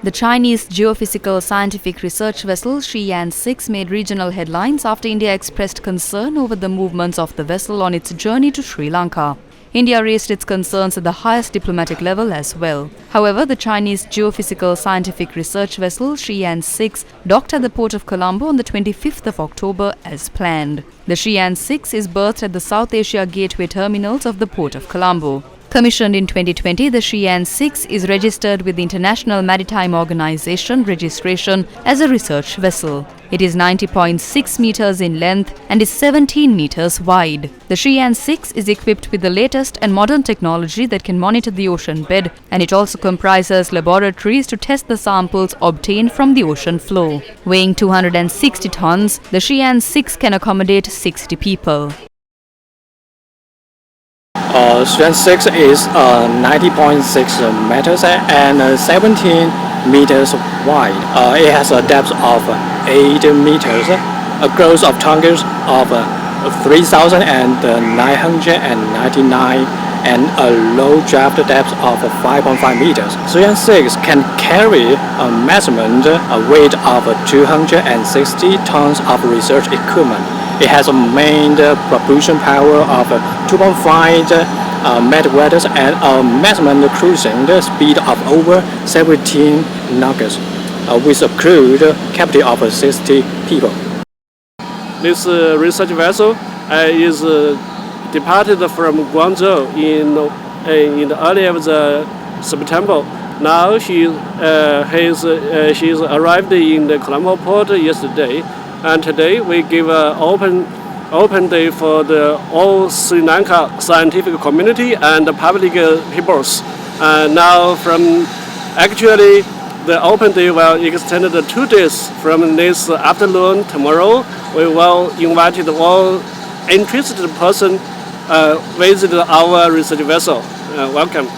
The Chinese geophysical scientific research vessel Shiyan-6 made regional headlines after India expressed concern over the movements of the vessel on its journey to Sri Lanka. India raised its concerns at the highest diplomatic level as well. However, the Chinese geophysical scientific research vessel Shiyan-6 docked at the port of Colombo on the 25th of October as planned. The Shiyan-6 is berthed at the South Asia Gateway terminals of the port of Colombo. Commissioned in 2020, the Shiyan-6 is registered with the International Maritime Organization registration as a research vessel. It is 90.6 meters in length and is 17 meters wide. The Shiyan-6 is equipped with the latest and modern technology that can monitor the ocean bed, and it also comprises laboratories to test the samples obtained from the ocean floor. Weighing 260 tons, the Shiyan-6 can accommodate 60 people. Shiyan-6 is 90.6 meters and 17 meters wide. It has a depth of 8 meters, a gross of tonnage of 3,999 and a low draft depth of 5.5 meters. Shiyan-6 can carry a maximum weight of 260 tons of research equipment. It has a main propulsion power of 2.5 megawatts and a maximum cruising speed of over 17 knots, with a crew capacity of 60 people. This research vessel is departed from Guangzhou in the early of the September. Now she's arrived in the Colombo port yesterday, and today we give an open day for the all Sri Lanka scientific community and the public peoples. Now actually the open day will extend to 2 days from this afternoon tomorrow. We will invite all interested person visit our research vessel. Welcome.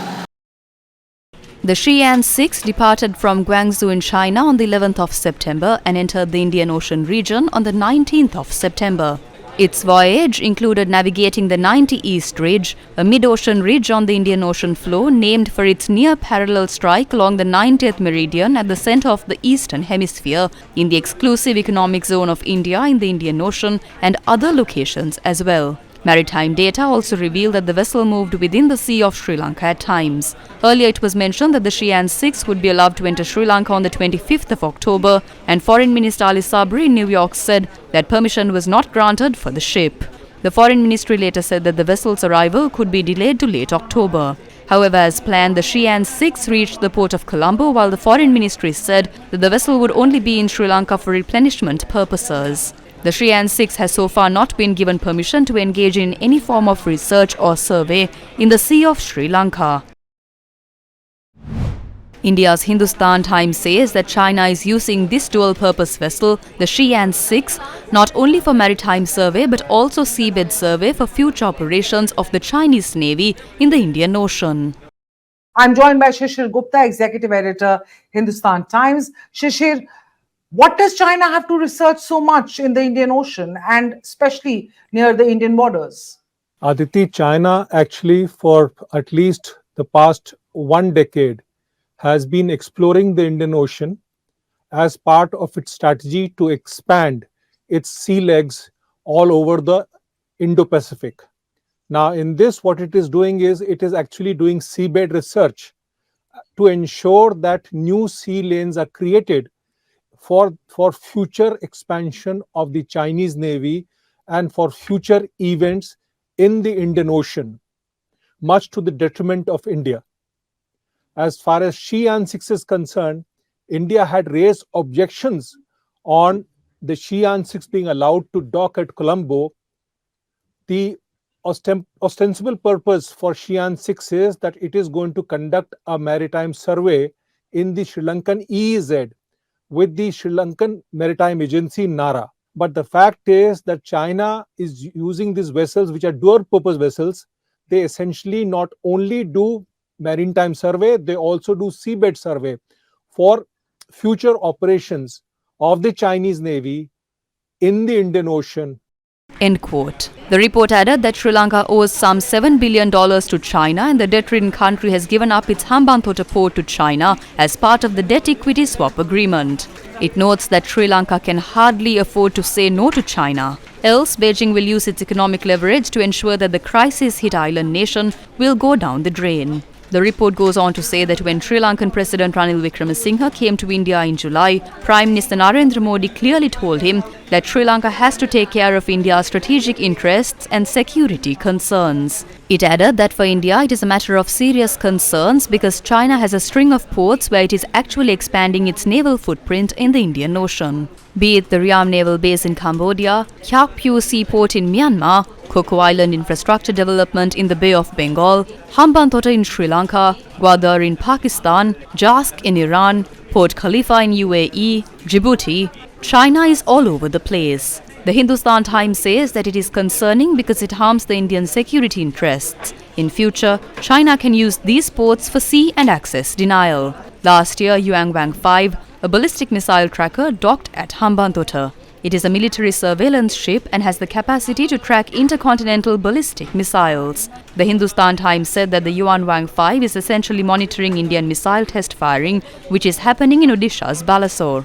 The Shiyan-6 departed from Guangzhou in China on the 11th of September and entered the Indian Ocean region on the 19th of September. Its voyage included navigating the 90 East Ridge, a mid-ocean ridge on the Indian Ocean floor named for its near-parallel strike along the 90th meridian at the center of the Eastern Hemisphere, in the exclusive economic zone of India in the Indian Ocean and other locations as well. Maritime data also revealed that the vessel moved within the Sea of Sri Lanka at times. Earlier it was mentioned that the Shiyan-6 would be allowed to enter Sri Lanka on the 25th of October, and Foreign Minister Ali Sabri in New York said that permission was not granted for the ship. The Foreign Ministry later said that the vessel's arrival could be delayed to late October. However, as planned, the Shiyan-6 reached the port of Colombo, while the Foreign Ministry said that the vessel would only be in Sri Lanka for replenishment purposes. The Shiyan-6 has so far not been given permission to engage in any form of research or survey in the Sea of Sri Lanka. India's Hindustan Times says that China is using this dual-purpose vessel, the Shiyan-6, not only for maritime survey but also seabed survey for future operations of the Chinese Navy in the Indian Ocean. I'm joined by Shishir Gupta, Executive Editor, Hindustan Times. Shishir, what does China have to research so much in the Indian Ocean and especially near the Indian borders? Aditi, China actually for at least the past 1 decade has been exploring the Indian Ocean as part of its strategy to expand its sea legs all over the Indo-Pacific. Now in this, what it is doing is it is actually doing seabed research to ensure that new sea lanes are created for future expansion of the Chinese Navy and for future events in the Indian Ocean, much to the detriment of India. As far as Shiyan-6 is concerned, India had raised objections on the Shiyan-6 being allowed to dock at Colombo. The ostensible purpose for Shiyan-6 is that it is going to conduct a maritime survey in the Sri Lankan EEZ with the Sri Lankan Maritime Agency NARA. But the fact is that China is using these vessels, which are dual-purpose vessels. They essentially not only do maritime survey, they also do seabed survey for future operations of the Chinese Navy in the Indian Ocean. End quote. The report added that Sri Lanka owes some $7 billion to China and the debt-ridden country has given up its Hambantota port to China as part of the debt equity swap agreement. It notes that Sri Lanka can hardly afford to say no to China. Else, Beijing will use its economic leverage to ensure that the crisis-hit island nation will go down the drain. The report goes on to say that when Sri Lankan President Ranil Wickremesinghe came to India in July, Prime Minister Narendra Modi clearly told him that Sri Lanka has to take care of India's strategic interests and security concerns. It added that for India it is a matter of serious concerns because China has a string of ports where it is actually expanding its naval footprint in the Indian Ocean. Be it the Riam Naval Base in Cambodia, Kyak Pyu Seaport in Myanmar, Coco Island infrastructure development in the Bay of Bengal, Hambantota in Sri Lanka, Gwadar in Pakistan, Jask in Iran, Port Khalifa in UAE, Djibouti, China is all over the place. The Hindustan Times says that it is concerning because it harms the Indian security interests. In future, China can use these ports for sea and access denial. Last year, Yuanwang 5, a ballistic missile tracker, docked at Hambantota. It is a military surveillance ship and has the capacity to track intercontinental ballistic missiles. The Hindustan Times said that the Yuanwang 5 is essentially monitoring Indian missile test firing, which is happening in Odisha's Balasore.